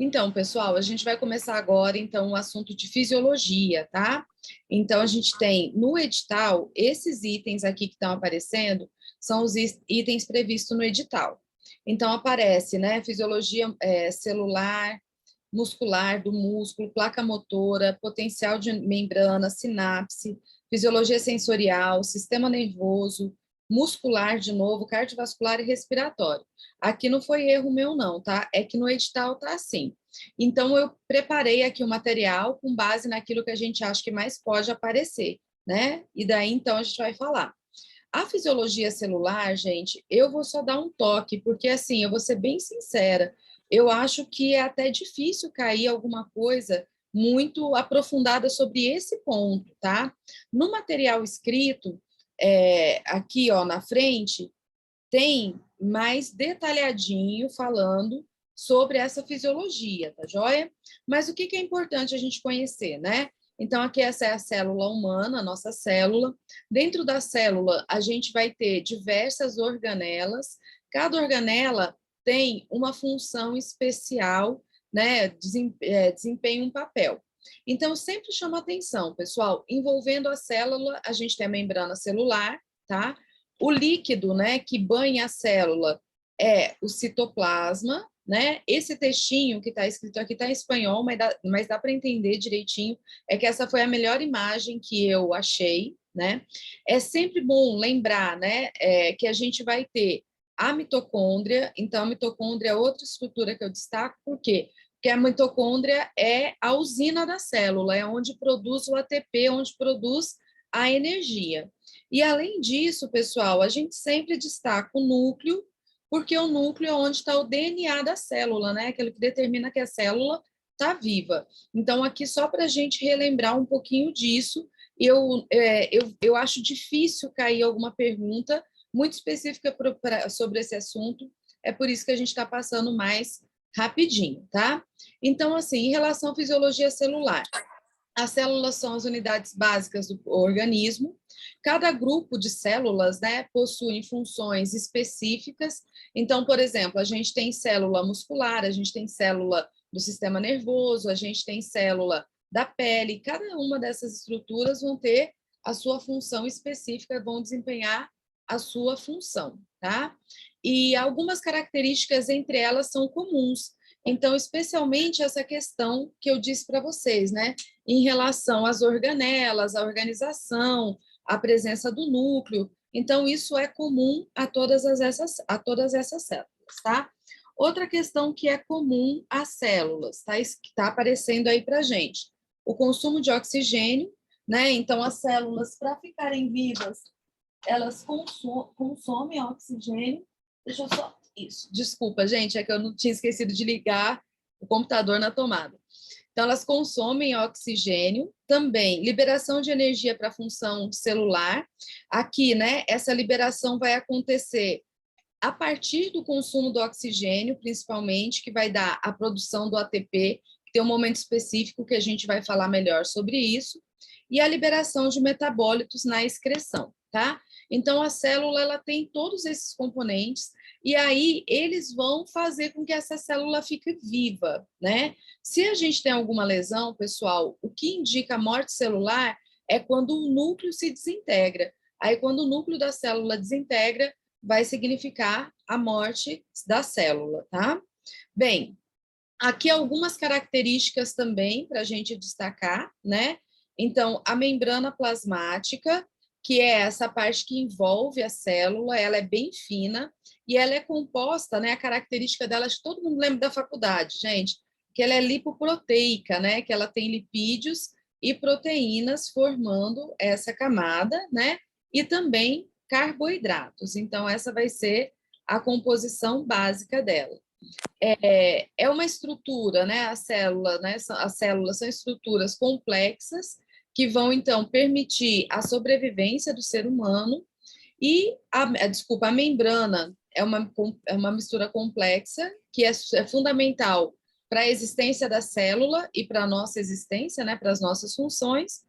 Então, pessoal, a gente vai começar agora, então, o assunto de fisiologia, tá? Então, a gente tem no edital, esses itens aqui que estão aparecendo, são os itens previstos no edital. Então, aparece, né, fisiologia celular, muscular do músculo, placa motora, potencial de membrana, sinapse, fisiologia sensorial, sistema nervoso, muscular de novo, cardiovascular e respiratório. Aqui não foi erro meu não, tá? É que no edital tá assim. Então, eu preparei aqui o material com base naquilo que a gente acha que mais pode aparecer, né? E daí, então, a gente vai falar. A fisiologia celular, gente, eu vou só dar um toque, porque assim, eu vou ser bem sincera, eu acho que é até difícil cair alguma coisa muito aprofundada sobre esse ponto, tá? No material escrito, aqui ó, na frente, tem mais detalhadinho falando sobre essa fisiologia, tá joia? Mas o que é importante a gente conhecer, né? Então, aqui essa é a célula humana, a nossa célula. Dentro da célula, a gente vai ter diversas organelas. Cada organela tem uma função especial, né? Desempenha um papel. Então, sempre chama atenção, pessoal, envolvendo a célula, a gente tem a membrana celular, tá? O líquido, né, que banha a célula é o citoplasma, né? Esse textinho que está escrito aqui está em espanhol, mas dá para entender direitinho. É que essa foi a melhor imagem que eu achei, né? É sempre bom lembrar, né, que a gente vai ter a mitocôndria. Então, a mitocôndria é outra estrutura que eu destaco, por quê? Porque a mitocôndria é a usina da célula, é onde produz o ATP, onde produz a energia. E, além disso, pessoal, a gente sempre destaca o núcleo, porque o núcleo é onde está o DNA da célula, né? Aquilo que determina que a célula está viva. Então, aqui, só para a gente relembrar um pouquinho disso, eu acho difícil cair alguma pergunta muito específica sobre esse assunto, é por isso que a gente está passando mais rapidinho, tá? Então, assim, em relação à fisiologia celular, as células são as unidades básicas do organismo. Cada grupo de células, né, possui funções específicas. Então, por exemplo, a gente tem célula muscular, a gente tem célula do sistema nervoso, a gente tem célula da pele. Cada uma dessas estruturas vão ter a sua função específica, vão desempenhar a sua função, tá? E algumas características entre elas são comuns. Então, especialmente essa questão que eu disse para vocês, né? Em relação às organelas, à organização, à presença do núcleo. Então, isso é comum a todas essas células, tá? Outra questão que é comum às células, tá? Que está aparecendo aí para a gente. O consumo de oxigênio, né? Então, as células, para ficarem vivas, elas consomem oxigênio. Deixa eu só... Isso, desculpa, gente, é que eu não tinha esquecido de ligar o computador na tomada. Então, elas consomem oxigênio, também liberação de energia para a função celular. Aqui, né, essa liberação vai acontecer a partir do consumo do oxigênio, principalmente, que vai dar a produção do ATP, que tem um momento específico que a gente vai falar melhor sobre isso, e a liberação de metabólitos na excreção, tá? Então, a célula, ela tem todos esses componentes, e aí eles vão fazer com que essa célula fique viva, né? Se a gente tem alguma lesão, pessoal, o que indica a morte celular é quando o núcleo se desintegra. Aí, quando o núcleo da célula desintegra, vai significar a morte da célula, tá? Bem, aqui algumas características também para a gente destacar, né? Então, a membrana plasmática, que é essa parte que envolve a célula, ela é bem fina e ela é composta, né? A característica dela, todo mundo lembra da faculdade, gente, que ela é lipoproteica, né? Que ela tem lipídios e proteínas formando essa camada, né? E também carboidratos. Então, essa vai ser a composição básica dela. É uma estrutura, né? A célula, né? As células são estruturas complexas que vão, então, permitir a sobrevivência do ser humano e, desculpa, a membrana é uma mistura complexa que é fundamental para a existência da célula e para a nossa existência, né? Para as nossas funções.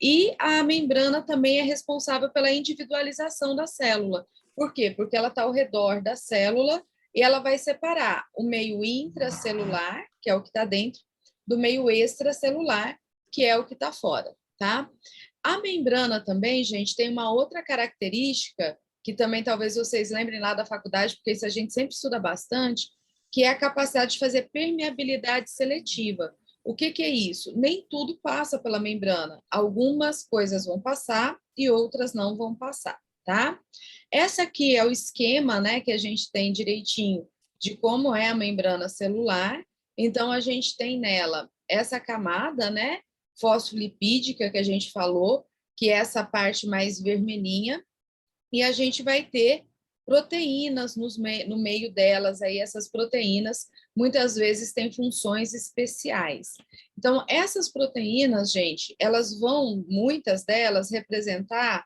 E a membrana também é responsável pela individualização da célula. Por quê? Porque ela está ao redor da célula e ela vai separar o meio intracelular, que é o que está dentro, do meio extracelular, que é o que está fora, tá? A membrana também, gente, tem uma outra característica, que também talvez vocês lembrem lá da faculdade, porque isso a gente sempre estuda bastante, que é a capacidade de fazer permeabilidade seletiva. O que que é isso? Nem tudo passa pela membrana. Algumas coisas vão passar e outras não vão passar, tá? Essa aqui é o esquema, né, que a gente tem direitinho de como é a membrana celular. Então, a gente tem nela essa camada, né, fosfolipídica que a gente falou, que é essa parte mais vermelhinha, e a gente vai ter proteínas no meio delas, aí essas proteínas muitas vezes têm funções especiais. Então, essas proteínas, gente, elas vão, muitas delas, representar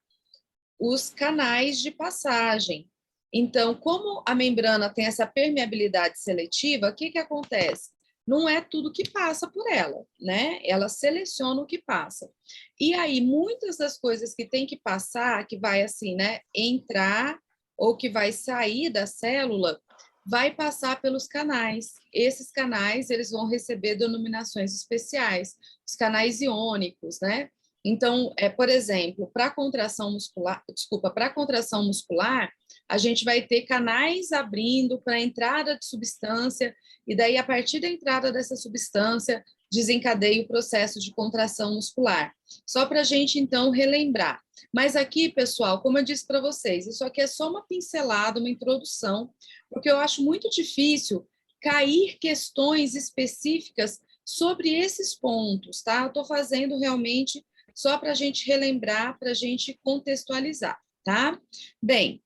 os canais de passagem. Então, como a membrana tem essa permeabilidade seletiva, o que que acontece? Não é tudo que passa por ela, né? Ela seleciona o que passa. E aí, muitas das coisas que tem que passar, que vai assim, né, entrar ou que vai sair da célula, vai passar pelos canais. Esses canais, eles vão receber denominações especiais, os canais iônicos, né? Então, por exemplo, para contração muscular, desculpa, para contração muscular, a gente vai ter canais abrindo para a entrada de substância, e daí, a partir da entrada dessa substância, desencadeia o processo de contração muscular. Só para a gente, então, relembrar. Mas aqui, pessoal, como eu disse para vocês, isso aqui é só uma pincelada, uma introdução, porque eu acho muito difícil cair questões específicas sobre esses pontos, tá? Eu estou fazendo realmente só para a gente relembrar, para a gente contextualizar, tá? Bem,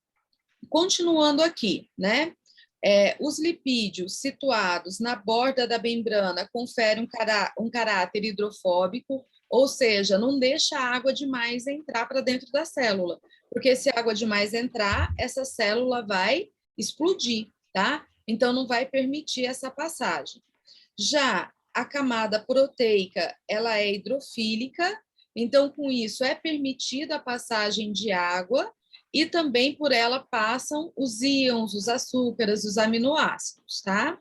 continuando aqui, né? Os lipídios situados na borda da membrana conferem um caráter hidrofóbico, ou seja, não deixa água demais entrar para dentro da célula, porque se a água demais entrar, essa célula vai explodir, tá? Então, não vai permitir essa passagem. Já a camada proteica, ela é hidrofílica, então, com isso, é permitida a passagem de água e também por ela passam os íons, os açúcares, os aminoácidos, tá?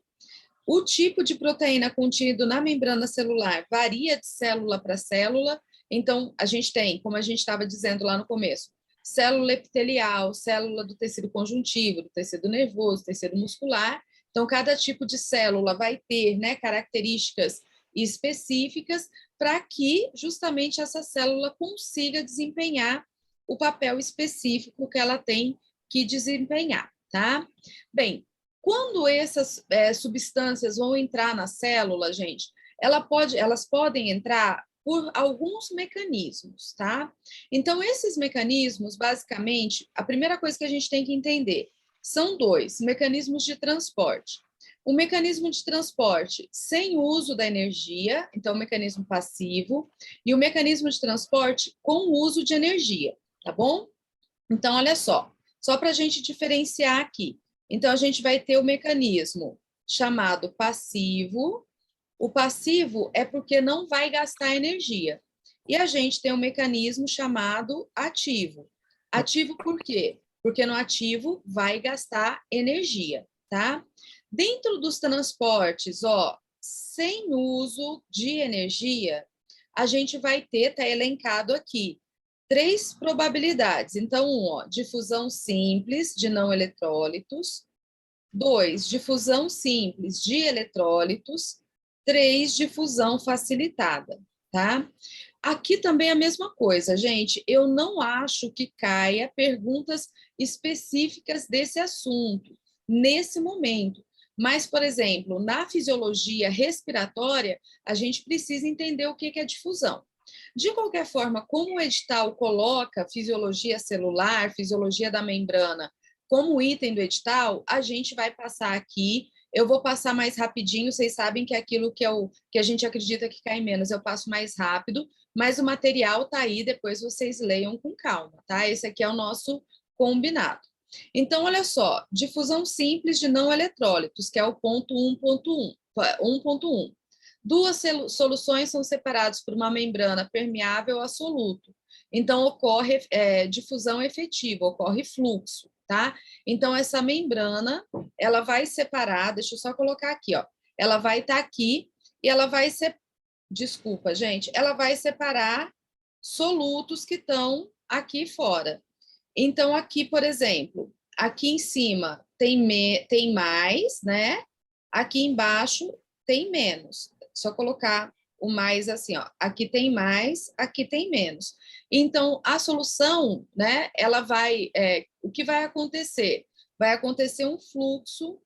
O tipo de proteína contido na membrana celular varia de célula para célula, então, a gente tem, como a gente estava dizendo lá no começo, célula epitelial, célula do tecido conjuntivo, do tecido nervoso, tecido muscular. Então, cada tipo de célula vai ter, né, características específicas para que justamente essa célula consiga desempenhar o papel específico que ela tem que desempenhar, tá? Bem, quando essas substâncias vão entrar na célula, gente, elas podem entrar por alguns mecanismos, tá? Então, esses mecanismos, basicamente, a primeira coisa que a gente tem que entender são dois mecanismos de transporte. O mecanismo de transporte sem uso da energia, então, o mecanismo passivo, e o mecanismo de transporte com uso de energia, tá bom? Então, olha só para a gente diferenciar aqui. Então, a gente vai ter o mecanismo chamado passivo. O passivo é porque não vai gastar energia. E a gente tem um mecanismo chamado ativo. Ativo por quê? Porque no ativo vai gastar energia, tá? Dentro dos transportes, ó, sem uso de energia, a gente vai ter, tá elencado aqui, 3 probabilidades. Então, difusão simples de não eletrólitos. 2, difusão simples de eletrólitos. 3, difusão facilitada, tá? Aqui também é a mesma coisa, gente. Eu não acho que caia perguntas específicas desse assunto nesse momento. Mas, por exemplo, na fisiologia respiratória, a gente precisa entender o que é difusão. De qualquer forma, como o edital coloca fisiologia celular, fisiologia da membrana como item do edital, a gente vai passar aqui. Eu vou passar mais rapidinho, vocês sabem que aquilo que a gente acredita que cai menos, eu passo mais rápido, mas o material está aí, depois vocês leiam com calma, tá? Esse aqui é o nosso combinado. Então, olha só, difusão simples de não eletrólitos, que é o ponto 1.1. Duas soluções são separadas por uma membrana permeável a soluto. Então, ocorre difusão efetiva, ocorre fluxo, tá? Então, essa membrana, ela vai separar, deixa eu só colocar aqui, ó. ela vai estar aqui e ela vai ser, desculpa, gente, ela vai separar solutos que estão aqui fora. Então, aqui, por exemplo, aqui em cima tem mais, né? Aqui embaixo tem menos. Só colocar o mais assim, ó. Aqui tem mais, aqui tem menos. Então, a solução, né? Ela vai... o que vai acontecer? Vai acontecer um fluxo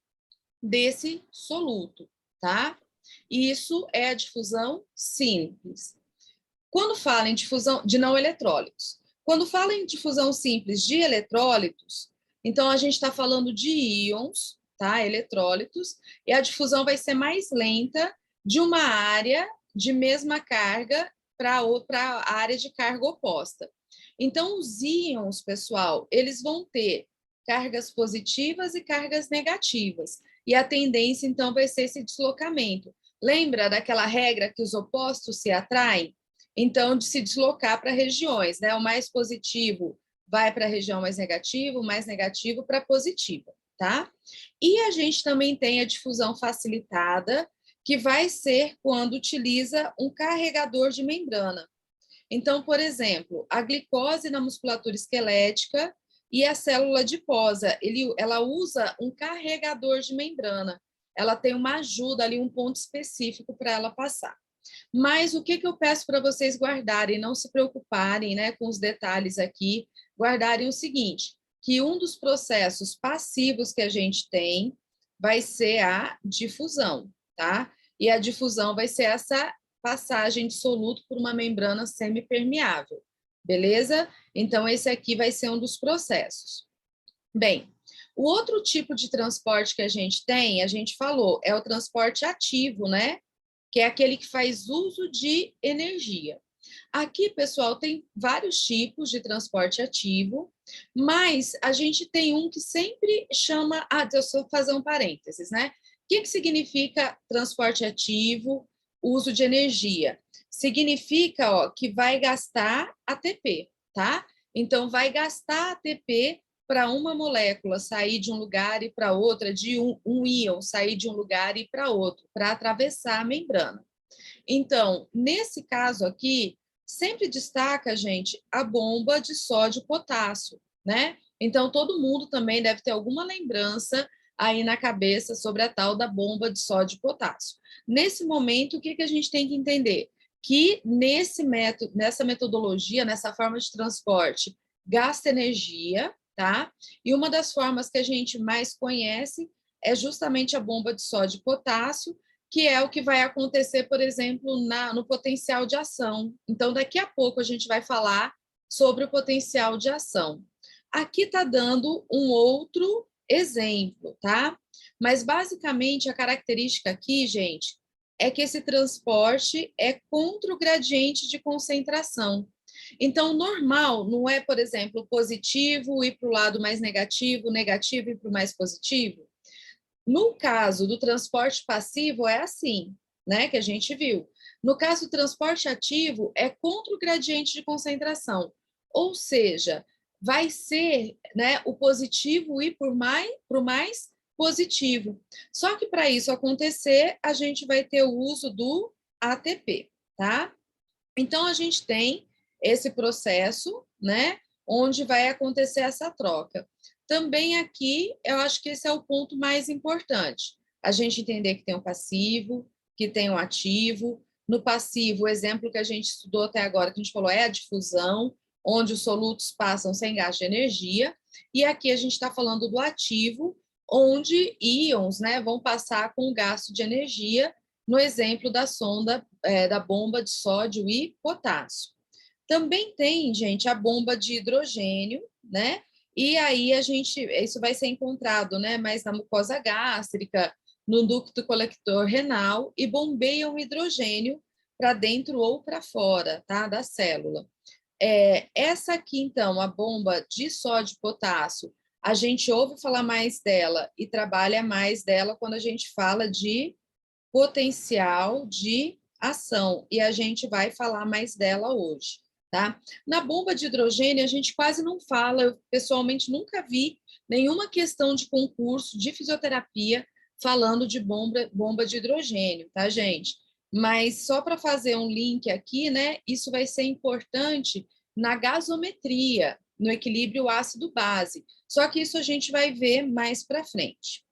desse soluto, tá? Isso é a difusão simples. Quando fala em difusão de não eletrólitos, quando fala em difusão simples de eletrólitos, então a gente está falando de íons, tá? Eletrólitos, e a difusão vai ser mais lenta de uma área de mesma carga para outra área de carga oposta. Então, os íons, pessoal, eles vão ter cargas positivas e cargas negativas, e a tendência, então, vai ser esse deslocamento. Lembra daquela regra que os opostos se atraem? Então, de se deslocar para regiões, né? O mais positivo vai para a região mais negativa, o mais negativo para a positiva, tá? E a gente também tem a difusão facilitada, que vai ser quando utiliza um carregador de membrana. Então, por exemplo, a glicose na musculatura esquelética e a célula adiposa, ela usa um carregador de membrana. Ela tem uma ajuda ali, um ponto específico para ela passar. Mas o que eu peço para vocês guardarem, não se preocuparem, né, com os detalhes aqui, guardarem o seguinte, que um dos processos passivos que a gente tem vai ser a difusão, tá? E a difusão vai ser essa passagem de soluto por uma membrana semipermeável, beleza? Então, esse aqui vai ser um dos processos. Bem, o outro tipo de transporte que a gente tem, a gente falou, é o transporte ativo, né? Que é aquele que faz uso de energia. Aqui, pessoal, tem vários tipos de transporte ativo, mas a gente tem um que sempre chama... deixa eu fazer um parênteses, né? O que significa transporte ativo, uso de energia? Significa, ó, que vai gastar ATP, tá? Então, vai gastar ATP para uma molécula sair de um lugar e para outra, de um íon sair de um lugar e para outro, para atravessar a membrana. Então, nesse caso aqui, sempre destaca, gente, a bomba de sódio-potássio, né? Então, todo mundo também deve ter alguma lembrança aí na cabeça sobre a tal da bomba de sódio-potássio. Nesse momento, o que a gente tem que entender? Que nesse método, nessa metodologia, nessa forma de transporte, gasta energia, tá? E uma das formas que a gente mais conhece é justamente a bomba de sódio e potássio, que é o que vai acontecer, por exemplo, no potencial de ação. Então, daqui a pouco a gente vai falar sobre o potencial de ação. Aqui está dando um outro exemplo, tá? Mas, basicamente, a característica aqui, gente, é que esse transporte é contra o gradiente de concentração. Então, normal não é, por exemplo, positivo ir para o lado mais negativo, negativo ir para o mais positivo? No caso do transporte passivo, é assim, né, que a gente viu. No caso do transporte ativo, é contra o gradiente de concentração, ou seja, vai ser, né, o positivo ir para o mais positivo. Só que para isso acontecer, a gente vai ter o uso do ATP, tá? Então, a gente tem esse processo, né, onde vai acontecer essa troca. Também aqui, eu acho que esse é o ponto mais importante. A gente entender que tem um passivo, que tem um ativo. No passivo, o exemplo que a gente estudou até agora, que a gente falou, é a difusão, onde os solutos passam sem gasto de energia. E aqui a gente está falando do ativo, onde íons, né, vão passar com gasto de energia, no exemplo da sonda, da bomba de sódio e potássio. Também tem, gente, a bomba de hidrogênio, né? E aí isso vai ser encontrado, né? Mais na mucosa gástrica, no ducto colector renal e bombeiam hidrogênio para dentro ou para fora, tá? Da célula. Essa aqui, então, a bomba de sódio e potássio, a gente ouve falar mais dela e trabalha mais dela quando a gente fala de potencial de ação, e a gente vai falar mais dela hoje, tá? Na bomba de hidrogênio, a gente quase não fala, eu pessoalmente nunca vi nenhuma questão de concurso de fisioterapia falando de bomba de hidrogênio, tá, gente? Mas só para fazer um link aqui, né? Isso vai ser importante na gasometria, no equilíbrio ácido-base. Só que isso a gente vai ver mais para frente.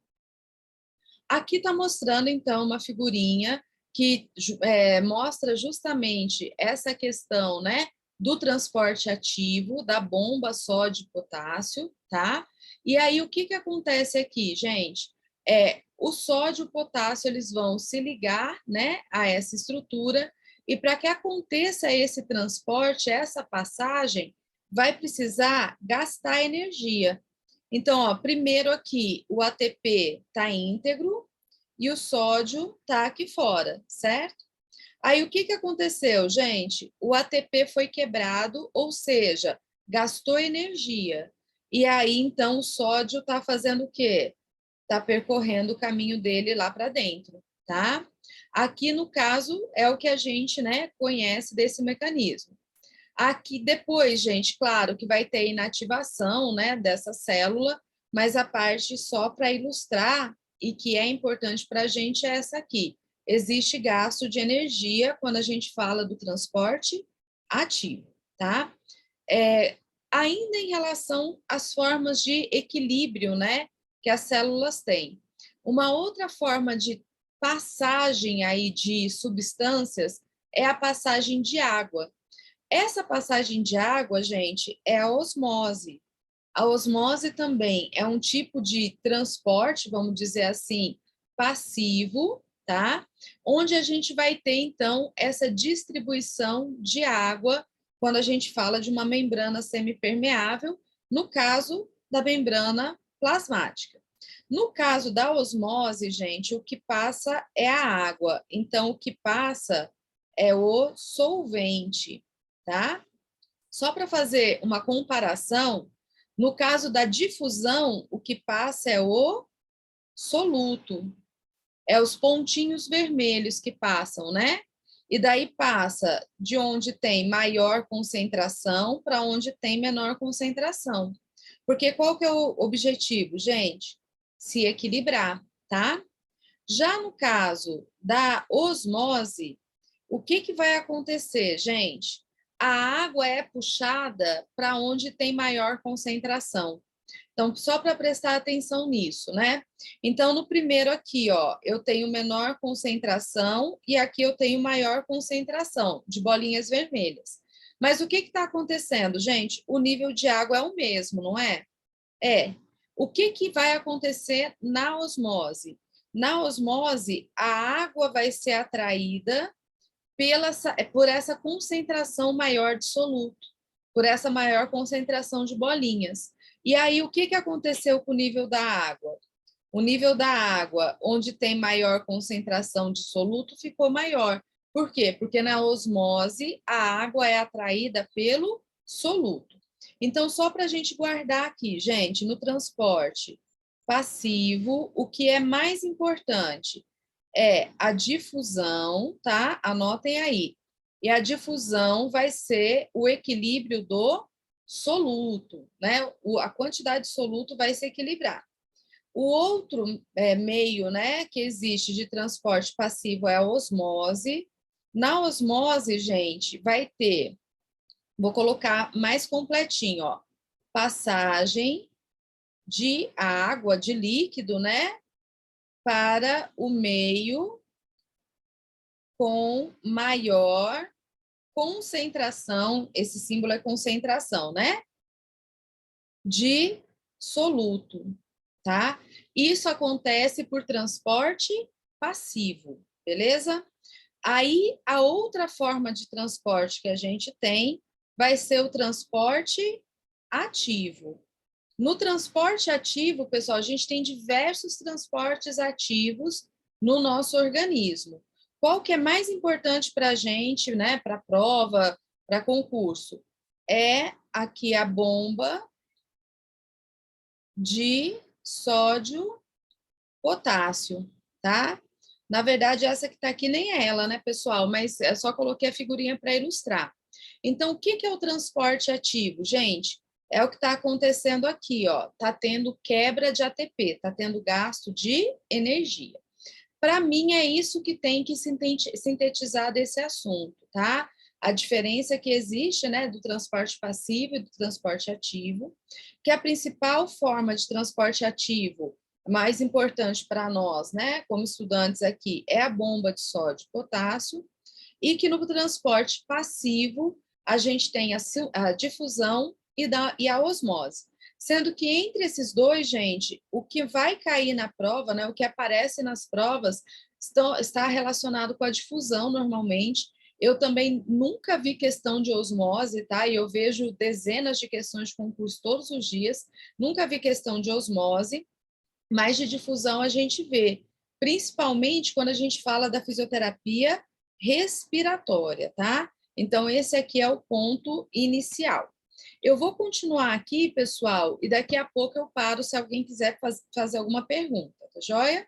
Aqui está mostrando, então, uma figurinha que mostra justamente essa questão, né, do transporte ativo da bomba sódio-potássio, tá? E aí, o que acontece aqui, gente? O sódio e o potássio, eles vão se ligar, né, a essa estrutura, e para que aconteça esse transporte, essa passagem, vai precisar gastar energia. Então, ó, primeiro aqui, o ATP está íntegro e o sódio está aqui fora, certo? Aí, o que aconteceu, gente? O ATP foi quebrado, ou seja, gastou energia. E aí, então, o sódio está fazendo o quê? Está percorrendo o caminho dele lá para dentro, tá? Aqui, no caso, é o que a gente, né, conhece desse mecanismo. Aqui depois, gente, claro que vai ter inativação, né, dessa célula, mas a parte só para ilustrar e que é importante para a gente é essa aqui. Existe gasto de energia quando a gente fala do transporte ativo, tá? Ainda em relação às formas de equilíbrio, né, que as células têm. Uma outra forma de passagem aí de substâncias é a passagem de água. Essa passagem de água, gente, é a osmose. A osmose também é um tipo de transporte, vamos dizer assim, passivo, tá? Onde a gente vai ter, então, essa distribuição de água quando a gente fala de uma membrana semipermeável, no caso da membrana plasmática. No caso da osmose, gente, o que passa é a água. Então, o que passa é o solvente, tá? Só para fazer uma comparação, no caso da difusão, o que passa é o soluto, é os pontinhos vermelhos que passam, né? E daí passa de onde tem maior concentração para onde tem menor concentração. Porque qual que é o objetivo, gente? Se equilibrar, tá? Já no caso da osmose, o que vai acontecer, gente? A água é puxada para onde tem maior concentração. Então, só para prestar atenção nisso, né? Então, no primeiro aqui, ó, eu tenho menor concentração e aqui eu tenho maior concentração de bolinhas vermelhas. Mas o que está acontecendo, gente? O nível de água é o mesmo, não é? É. O que vai acontecer na osmose? Na osmose, a água vai ser atraída por essa concentração maior de soluto, por essa maior concentração de bolinhas. E aí, o que aconteceu com o nível da água? O nível da água, onde tem maior concentração de soluto, ficou maior. Por quê? Porque na osmose, a água é atraída pelo soluto. Então, só para a gente guardar aqui, gente, no transporte passivo, o que é mais importante é a difusão, tá? Anotem aí. E a difusão vai ser o equilíbrio do soluto, né? A quantidade de soluto vai se equilibrar. O outro meio, né, que existe de transporte passivo é a osmose. Na osmose, gente, vai ter, vou colocar mais completinho, ó, passagem de água, de líquido, né, para o meio com maior concentração, esse símbolo é concentração, né? De soluto, tá? Isso acontece por transporte passivo, beleza? Aí, a outra forma de transporte que a gente tem vai ser o transporte ativo. No transporte ativo, pessoal, a gente tem diversos transportes ativos no nosso organismo. Qual que é mais importante para a gente, né, para a prova, para concurso? É aqui a bomba de sódio potássio, tá? Na verdade, essa que está aqui nem é ela, né, pessoal? Mas é só coloquei a figurinha para ilustrar. Então, o que é o transporte ativo, gente? É o que está acontecendo aqui, ó. Está tendo quebra de ATP, está tendo gasto de energia. Para mim, é isso que tem que sintetizar desse assunto, tá? A diferença que existe, né, do transporte passivo e do transporte ativo, que a principal forma de transporte ativo, mais importante para nós, né, como estudantes aqui, é a bomba de sódio e potássio, e que no transporte passivo a gente tem a difusão e a osmose. Sendo que entre esses dois, gente, o que vai cair na prova, né, o que aparece nas provas, está relacionado com a difusão normalmente. Eu também nunca vi questão de osmose, tá? E eu vejo dezenas de questões de concurso todos os dias. Nunca vi questão de osmose, mas de difusão a gente vê, principalmente quando a gente fala da fisioterapia respiratória, tá? Então, esse aqui é o ponto inicial. Eu vou continuar aqui, pessoal, e daqui a pouco eu paro se alguém quiser fazer alguma pergunta, tá joia?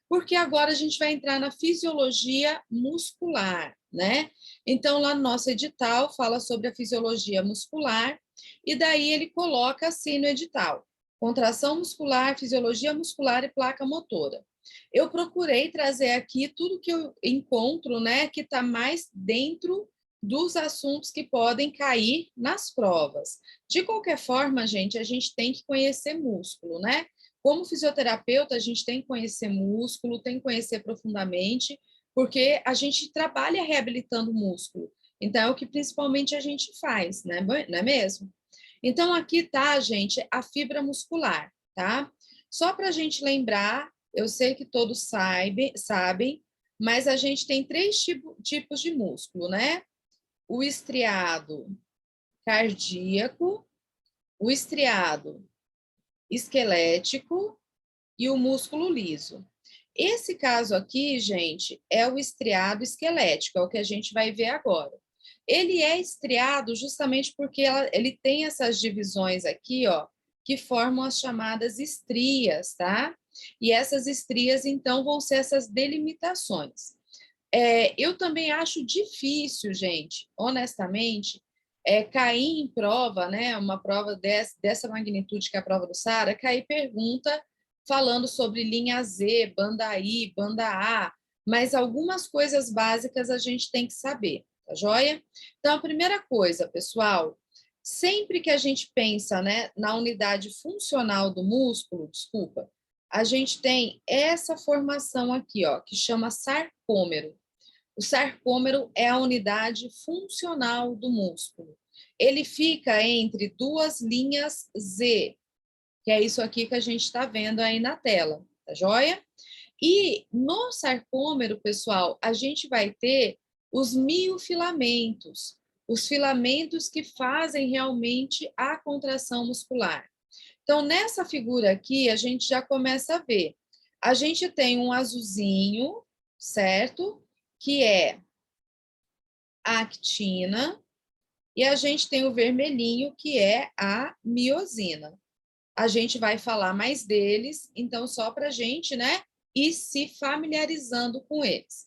Porque agora a gente vai entrar na fisiologia muscular, né? Então, lá no nosso edital fala sobre a fisiologia muscular, e daí ele coloca assim no edital: contração muscular, fisiologia muscular e placa motora. Eu procurei trazer aqui tudo que eu encontro, né, que está mais dentro dos assuntos que podem cair nas provas. De qualquer forma, gente, a gente tem que conhecer músculo, né? Como fisioterapeuta, a gente tem que conhecer músculo, tem que conhecer profundamente, porque a gente trabalha reabilitando o músculo. Então, é o que principalmente a gente faz, né? Não é mesmo? Então, aqui tá, gente, a fibra muscular, tá? Só para a gente lembrar, eu sei que todos sabem, mas a gente tem três tipos de músculo, né? O estriado cardíaco, o estriado esquelético e o músculo liso. Esse caso aqui, gente, é o estriado esquelético, é o que a gente vai ver agora. Ele é estriado justamente porque ele tem essas divisões aqui, ó, que formam as chamadas estrias, tá? E essas estrias, então, vão ser essas delimitações. Eu também acho difícil, gente, honestamente, cair em prova, né, uma prova dessa magnitude que é a prova do Sara, cair pergunta falando sobre linha Z, banda I, banda A, mas algumas coisas básicas a gente tem que saber, tá joia? Então, a primeira coisa, pessoal, sempre que a gente pensa, né, na unidade funcional do músculo, desculpa, a gente tem essa formação aqui, ó, que chama sarcômero. O sarcômero é a unidade funcional do músculo. Ele fica entre duas linhas Z, que é isso aqui que a gente está vendo aí na tela, tá joia? E no sarcômero, pessoal, a gente vai ter os miofilamentos, os filamentos que fazem realmente a contração muscular. Então, nessa figura aqui, a gente já começa a ver. A gente tem um azulzinho, certo? Que é a actina, e a gente tem o vermelhinho, que é a miosina. A gente vai falar mais deles, então, só para a gente, né, ir se familiarizando com eles.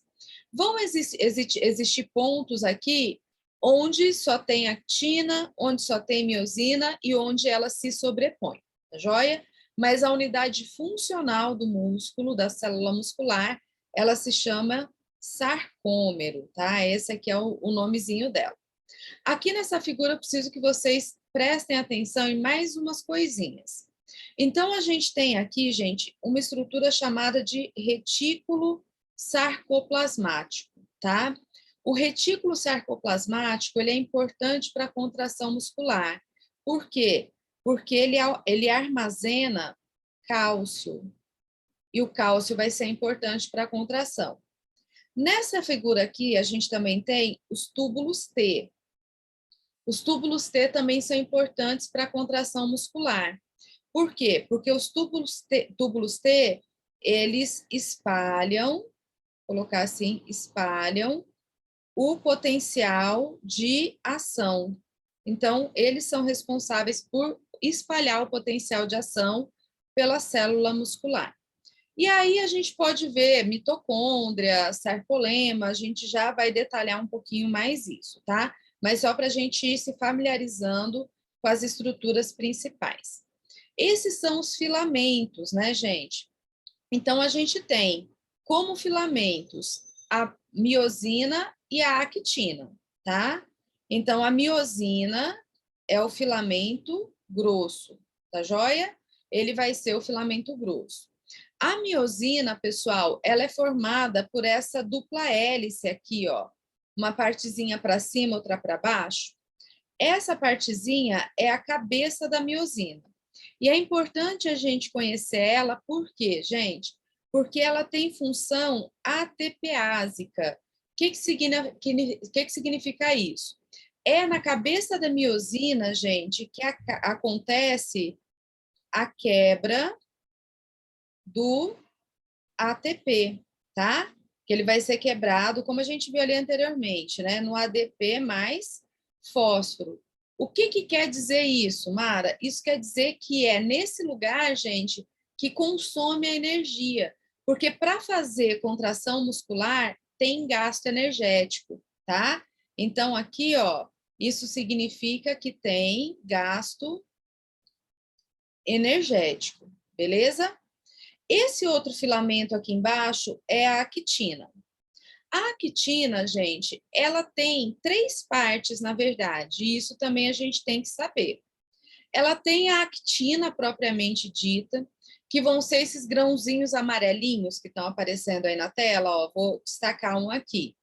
Vão existir pontos aqui onde só tem actina, onde só tem miosina e onde ela se sobrepõe, tá joia? Mas a unidade funcional do músculo, da célula muscular, ela se chama sarcômero, tá? Esse aqui é o nomezinho dela. Aqui nessa figura, eu preciso que vocês prestem atenção em mais umas coisinhas. Então, a gente tem aqui, gente, uma estrutura chamada de retículo sarcoplasmático, tá? O retículo sarcoplasmático, ele é importante para a contração muscular. Por quê? Porque ele armazena cálcio, e o cálcio vai ser importante para a contração. Nessa figura aqui, a gente também tem os túbulos T. Os túbulos T também são importantes para a contração muscular. Por quê? Porque os túbulos T, eles espalham, vou colocar assim, espalham o potencial de ação. Então, eles são responsáveis por espalhar o potencial de ação pela célula muscular. E aí a gente pode ver mitocôndria, sarcolema, a gente já vai detalhar um pouquinho mais isso, tá? Mas só para a gente ir se familiarizando com as estruturas principais. Esses são os filamentos, né, gente? Então, a gente tem como filamentos a miosina e a actina, tá? Então, a miosina é o filamento grosso, tá joia? Ele vai ser o filamento grosso. A miosina, pessoal, ela é formada por essa dupla hélice aqui, ó. Uma partezinha para cima, outra para baixo. Essa partezinha é a cabeça da miosina. E é importante a gente conhecer ela, por quê, gente? Porque ela tem função ATPásica. O que significa isso? É na cabeça da miosina, gente, que acontece a quebra do ATP, tá? Que ele vai ser quebrado, como a gente viu ali anteriormente, né? No ADP mais fósforo. O que quer dizer isso, Mara? Isso quer dizer que é nesse lugar, gente, que consome a energia. Porque para fazer contração muscular, tem gasto energético, tá? Então, aqui, ó, isso significa que tem gasto energético, beleza? Esse outro filamento aqui embaixo é a actina. A actina, gente, ela tem 3 partes, na verdade, e isso também a gente tem que saber. Ela tem a actina propriamente dita, que vão ser esses grãozinhos amarelinhos que estão aparecendo aí na tela, ó, vou destacar um aqui.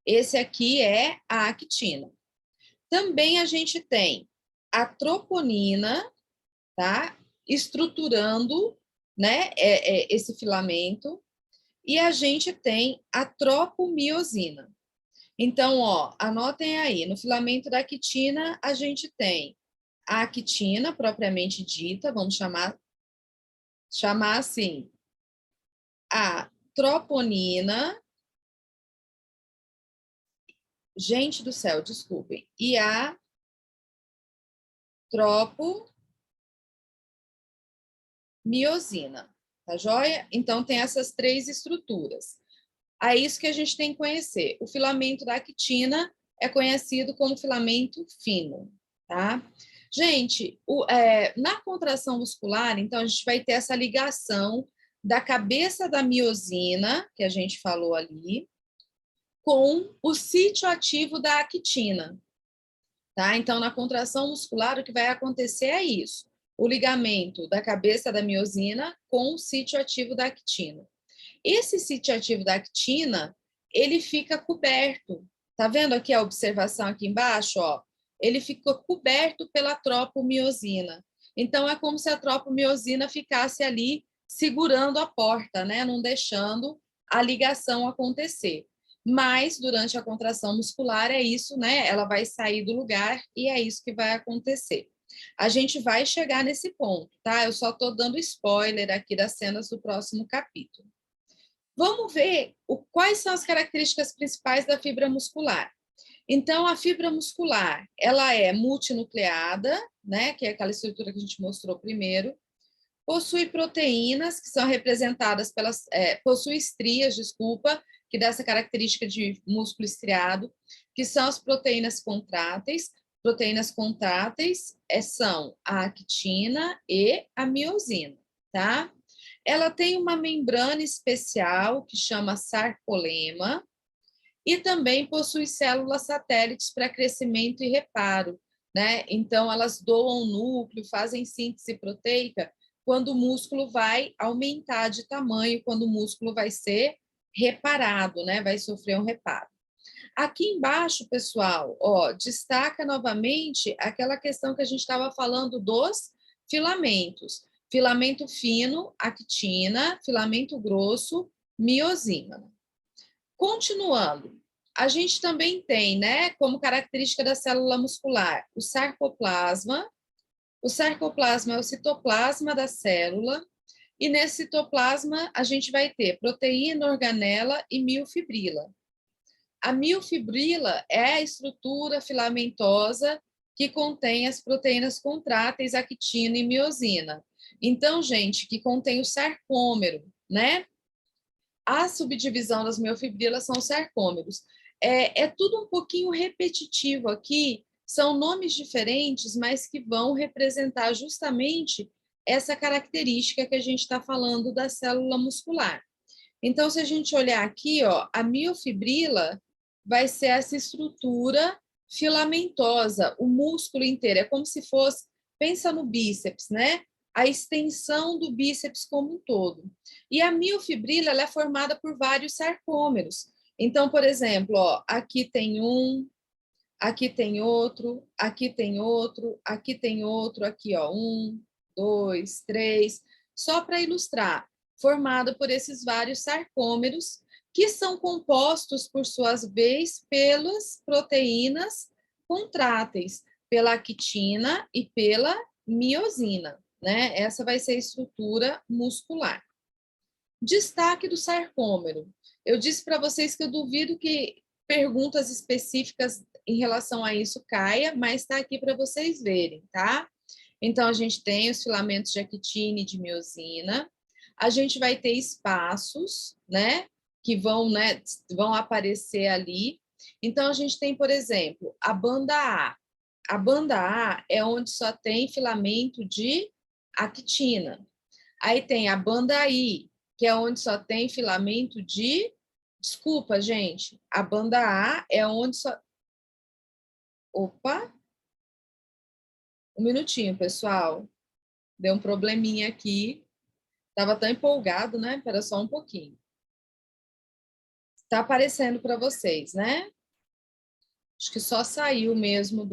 Esse aqui é a actina. Também a gente tem a troponina, tá? Estruturando, né, esse filamento, e a gente tem a tropomiosina. Então, ó, anotem aí, no filamento da actina, a gente tem a actina propriamente dita, vamos chamar assim, a troponina, gente do céu, desculpem, e a tropomiosina, tá joia? Então, tem essas 3 estruturas. É isso que a gente tem que conhecer. O filamento da actina é conhecido como filamento fino, tá? Gente, na contração muscular, então, a gente vai ter essa ligação da cabeça da miosina, que a gente falou ali, com o sítio ativo da actina, tá? Então, na contração muscular, o que vai acontecer é isso, o ligamento da cabeça da miosina com o sítio ativo da actina. Esse sítio ativo da actina, ele fica coberto. Tá vendo aqui a observação aqui embaixo, ó? Ele fica coberto pela tropomiosina. Então, é como se a tropomiosina ficasse ali segurando a porta, né? Não deixando a ligação acontecer. Mas, durante a contração muscular, é isso, né? Ela vai sair do lugar e é isso que vai acontecer. A gente vai chegar nesse ponto, tá? Eu só estou dando spoiler aqui das cenas do próximo capítulo. Vamos ver quais são as características principais da fibra muscular. Então, a fibra muscular, ela é multinucleada, né, que é aquela estrutura que a gente mostrou primeiro, possui proteínas, que são representadas pelas... possui estrias, desculpa, que dá essa característica de músculo estriado, que são as proteínas contráteis. Proteínas contráteis são a actina e a miosina, tá? Ela tem uma membrana especial que chama sarcolema e também possui células satélites para crescimento e reparo, né? Então, elas doam núcleo, fazem síntese proteica quando o músculo vai aumentar de tamanho, quando o músculo vai ser reparado, né? Vai sofrer um reparo. Aqui embaixo, pessoal, ó, destaca novamente aquela questão que a gente estava falando dos filamentos. Filamento fino, actina, filamento grosso, miosina. Continuando, a gente também tem, né, como característica da célula muscular, o sarcoplasma. O sarcoplasma é o citoplasma da célula, e nesse citoplasma a gente vai ter proteína, organela e miofibrila. A miofibrila é a estrutura filamentosa que contém as proteínas contráteis, actina e miosina. Então, gente, que contém o sarcômero, né? A subdivisão das miofibrilas são os sarcômeros. É tudo um pouquinho repetitivo aqui, São nomes diferentes, mas que vão representar justamente essa característica que a gente está falando da célula muscular. Então, se a gente olhar aqui, ó, a miofibrila vai ser essa estrutura filamentosa, o músculo inteiro. É como se fosse, pensa no bíceps, né? A extensão do bíceps como um todo. E a miofibrila ela é formada por vários sarcômeros. Então, por exemplo, ó, aqui tem um, aqui tem outro, aqui tem outro, aqui tem outro, aqui, ó, 1, 2, 3, só para ilustrar, formado por esses vários sarcômeros, que são compostos, por suas vezes, pelas proteínas contráteis, pela actina e pela miosina, né? Essa vai ser a estrutura muscular. Destaque do sarcômero. Eu disse para vocês que eu duvido que perguntas específicas em relação a isso caia, mas está aqui para vocês verem, tá? Então, a gente tem os filamentos de actina e de miosina, a gente vai ter espaços, né, que vão aparecer ali. Então, a gente tem, por exemplo, a banda A. A banda A é onde só tem filamento de actina. Aí tem a banda I, que é onde só tem filamento de... Desculpa, gente. A banda A é onde só... Opa! Um minutinho, pessoal. Deu um probleminha aqui. Estava tão empolgado, né? Espera só um pouquinho. Está aparecendo para vocês, né? Acho que só saiu mesmo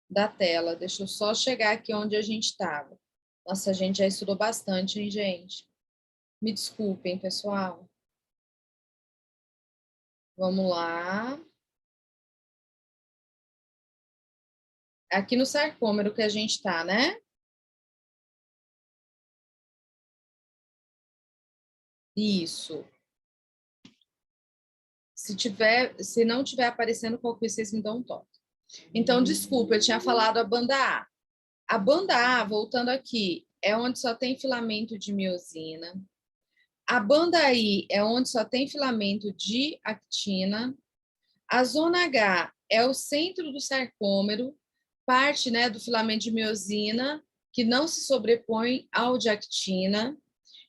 da tela. Deixa eu só chegar aqui onde a gente estava. Nossa, a gente já estudou bastante, hein, gente? Me desculpem, pessoal. Vamos lá. Aqui no sarcômero que a gente está, né? Isso. Se não tiver aparecendo qualquer coisa, vocês me dão um toque. Então, desculpa, eu tinha falado a banda A. A banda A, voltando aqui, é onde só tem filamento de miosina. A banda I é onde só tem filamento de actina. A zona H é o centro do sarcômero, parte, né, do filamento de miosina, que não se sobrepõe ao de actina.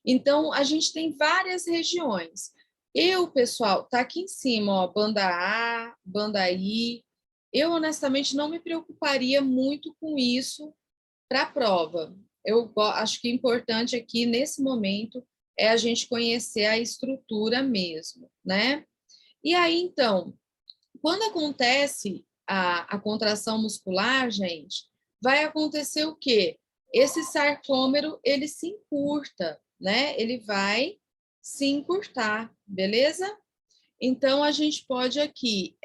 Então, a gente tem várias regiões. Pessoal, tá aqui em cima, ó, banda A, banda I. Eu, honestamente, não me preocuparia muito com isso para a prova. Eu acho que o importante aqui, nesse momento, é a gente conhecer a estrutura mesmo, né? E aí, então, quando acontece a contração muscular, gente, vai acontecer o quê? Esse sarcômero, ele se encurta, né? Ele vai se encurtar, beleza? Então, a gente pode aqui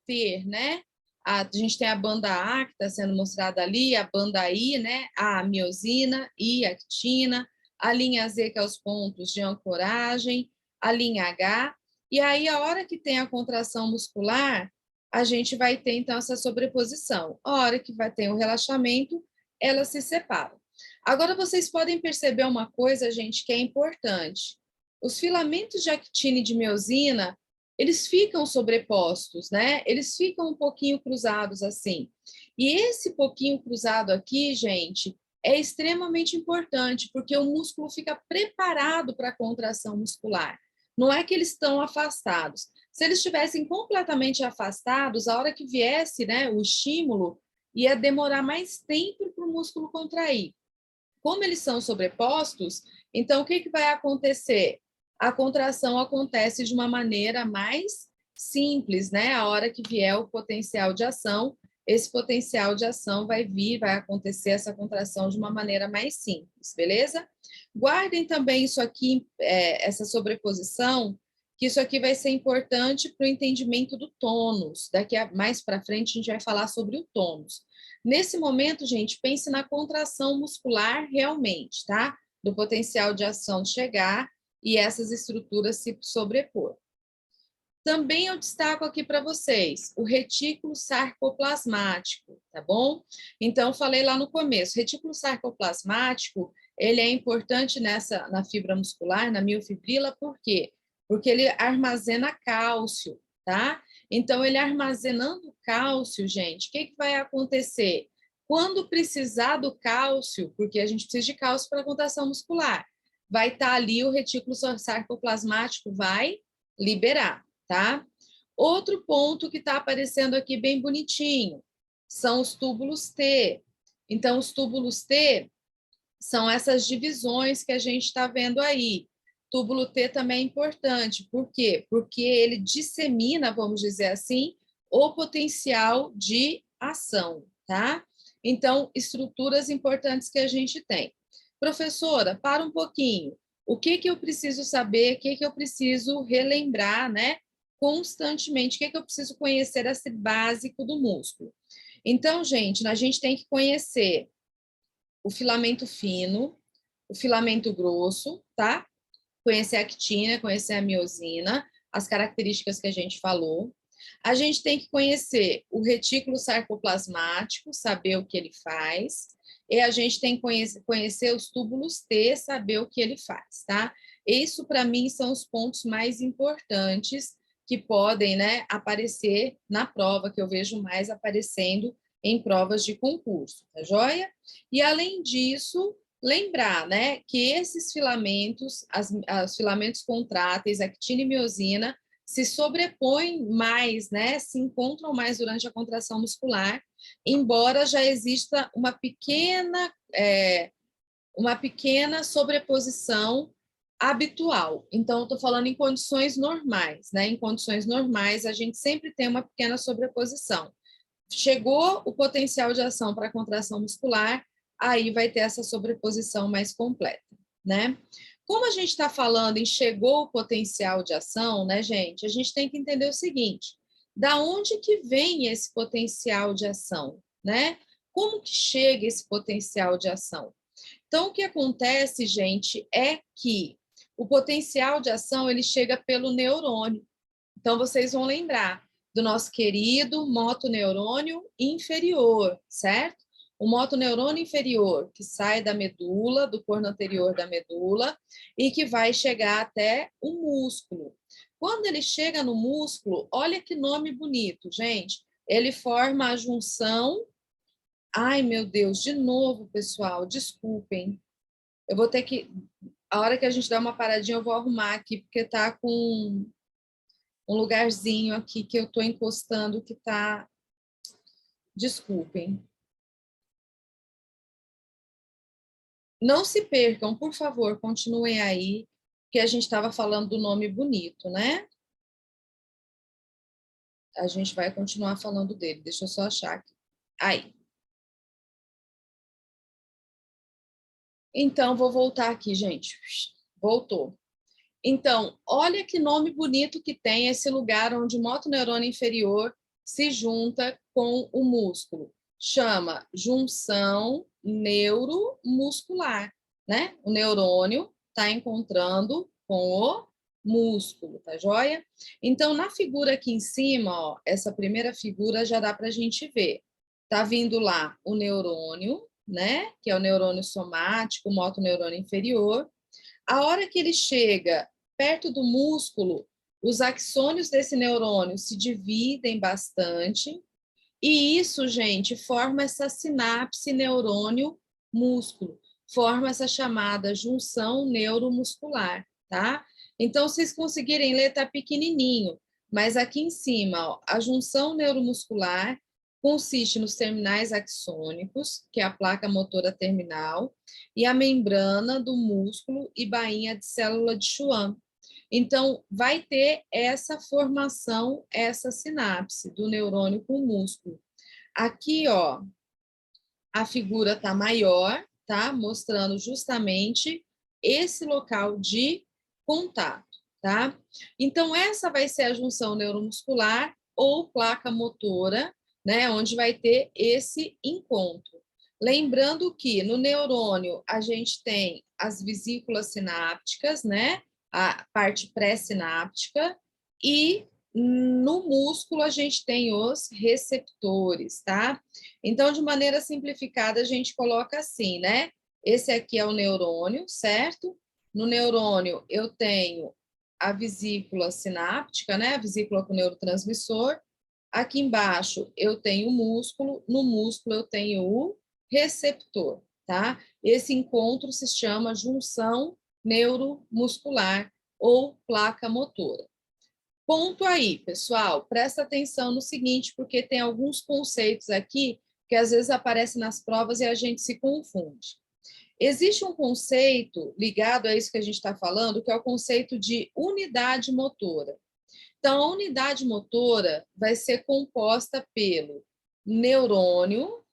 ter, né? A gente tem a banda A, que está sendo mostrada ali, a banda I, né? A miosina, I, actina, a linha Z, que é os pontos de ancoragem, a linha H. E aí, a hora que tem a contração muscular, a gente vai ter, então, essa sobreposição. A hora que vai ter o relaxamento, elas se separam. Agora, vocês podem perceber uma coisa, gente, que é importante. Os filamentos de actina e de miosina, eles ficam sobrepostos, né? Eles ficam um pouquinho cruzados assim. E esse pouquinho cruzado aqui, gente, é extremamente importante, porque o músculo fica preparado para a contração muscular. Não é que eles estão afastados. Se eles estivessem completamente afastados, a hora que viesse, né, o estímulo, ia demorar mais tempo para o músculo contrair. Como eles são sobrepostos, então o que vai acontecer? A contração acontece de uma maneira mais simples, né? A hora que vier o potencial de ação, esse potencial de ação vai acontecer essa contração de uma maneira mais simples, beleza? Guardem também isso aqui, essa sobreposição, que isso aqui vai ser importante para o entendimento do tônus. Daqui mais para frente a gente vai falar sobre o tônus. Nesse momento, gente, pense na contração muscular realmente, tá? Do potencial de ação chegar e essas estruturas se sobrepor. Também eu destaco aqui para vocês o retículo sarcoplasmático, tá bom? Então, falei lá no começo, retículo sarcoplasmático, ele é importante na fibra muscular, na miofibrila, por quê? Porque ele armazena cálcio. tá? Então, ele armazenando cálcio, gente, o que, que vai acontecer? Quando precisar do cálcio, porque a gente precisa de cálcio para a contração muscular, vai estar ali o retículo sarcoplasmático, vai liberar, tá? Outro ponto que está aparecendo aqui bem bonitinho são os túbulos T. Então, os túbulos T são essas divisões que a gente está vendo aí. Túbulo T também é importante. Por quê? Porque ele dissemina, vamos dizer assim, o potencial de ação, tá? Então, estruturas importantes que a gente tem. Professora, para um pouquinho. O que que eu preciso saber? O que que eu preciso relembrar, né? Constantemente. O que que eu preciso conhecer esse básico do músculo? Então, gente, a gente tem que conhecer o filamento fino, o filamento grosso, tá? Conhecer a actina, conhecer a miosina, as características que a gente falou. A gente tem que conhecer o retículo sarcoplasmático, saber o que ele faz. E a gente tem que conhecer os túbulos T, saber o que ele faz, tá? Isso, para mim, são os pontos mais importantes que podem, né, aparecer na prova, que eu vejo mais aparecendo em provas de concurso, tá joia? E, além disso, lembrar, né, que esses filamentos, os filamentos contráteis, actina e miosina, se sobrepõem mais, né, se encontram mais durante a contração muscular, embora já exista uma pequena sobreposição habitual. Então, estou falando em condições normais, né? Em condições normais, a gente sempre tem uma pequena sobreposição. Chegou o potencial de ação para a contração muscular, aí vai ter essa sobreposição mais completa, né? Como a gente está falando em chegou o potencial de ação, né, gente? A gente tem que entender o seguinte: da onde que vem esse potencial de ação, né? Como que chega esse potencial de ação? Então, o que acontece, gente, é que o potencial de ação ele chega pelo neurônio. Então, vocês vão lembrar do nosso querido motoneurônio inferior, certo? O motoneurônio inferior, que sai da medula, do corno anterior da medula, e que vai chegar até o músculo. Quando ele chega no músculo, olha que nome bonito, gente. Ele forma a junção. Ai, meu Deus, de novo, pessoal, desculpem. Eu vou ter que. A hora que a gente dá uma paradinha, eu vou arrumar aqui, porque tá com um lugarzinho aqui que eu estou encostando que está. Desculpem. Não se percam, por favor, continuem aí, que a gente estava falando do nome bonito, né? A gente vai continuar falando dele. Deixa eu só achar aqui. Aí. Então, vou voltar aqui, gente. Voltou. Então, olha que nome bonito que tem esse lugar onde o motoneurônio inferior se junta com o músculo. Chama junção neuromuscular, né? O neurônio está encontrando com o músculo, tá joia? Então, na figura aqui em cima, ó, essa primeira figura já dá para a gente ver. Tá vindo lá o neurônio, né? Que é o neurônio somático, o motoneurônio inferior. A hora que ele chega perto do músculo, os axônios desse neurônio se dividem bastante, e isso, gente, forma essa sinapse neurônio-músculo, forma essa chamada junção neuromuscular, tá? Então, se vocês conseguirem ler, tá pequenininho, mas aqui em cima, ó, a junção neuromuscular consiste nos terminais axônicos, que é a placa motora terminal, e a membrana do músculo e bainha de célula de Schwann. Então, vai ter essa formação, essa sinapse do neurônio com o músculo. Aqui, ó, a figura tá maior, tá? Mostrando justamente esse local de contato, tá? Então, essa vai ser a junção neuromuscular ou placa motora, né? Onde vai ter esse encontro. Lembrando que no neurônio a gente tem as vesículas sinápticas, né? A parte pré-sináptica, e no músculo a gente tem os receptores, tá? Então, de maneira simplificada, a gente coloca assim, né? Esse aqui é o neurônio, certo? No neurônio eu tenho a vesícula sináptica, né? A vesícula com neurotransmissor. Aqui embaixo eu tenho o músculo, no músculo eu tenho o receptor, tá? Esse encontro se chama junção neuromuscular ou placa motora. Ponto aí, pessoal, presta atenção no seguinte, porque tem alguns conceitos aqui que às vezes aparecem nas provas e a gente se confunde. Existe um conceito ligado a isso que a gente está falando, que é o conceito de unidade motora. Então, a unidade motora vai ser composta pelo neurônio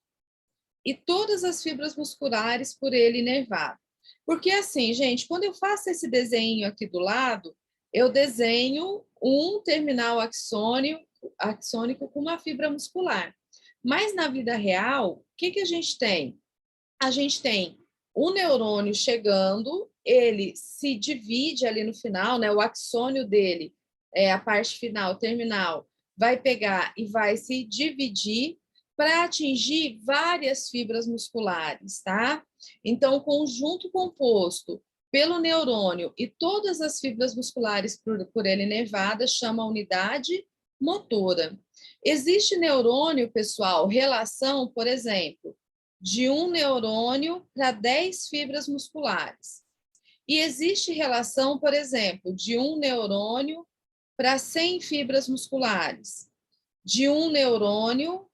e todas as fibras musculares por ele inervado. Porque assim, gente, quando eu faço esse desenho aqui do lado, eu desenho um terminal axônico com uma fibra muscular. Mas na vida real, o que a gente tem? A gente tem o neurônio chegando, ele se divide ali no final, né? O axônio dele, a parte final, terminal, vai pegar e vai se dividir para atingir várias fibras musculares, tá? Então, o conjunto composto pelo neurônio e todas as fibras musculares por ele inervadas chama unidade motora. Existe neurônio, pessoal, relação, por exemplo, de um neurônio para 10 fibras musculares. E existe relação, por exemplo, de um neurônio para 100 fibras musculares, de um neurônio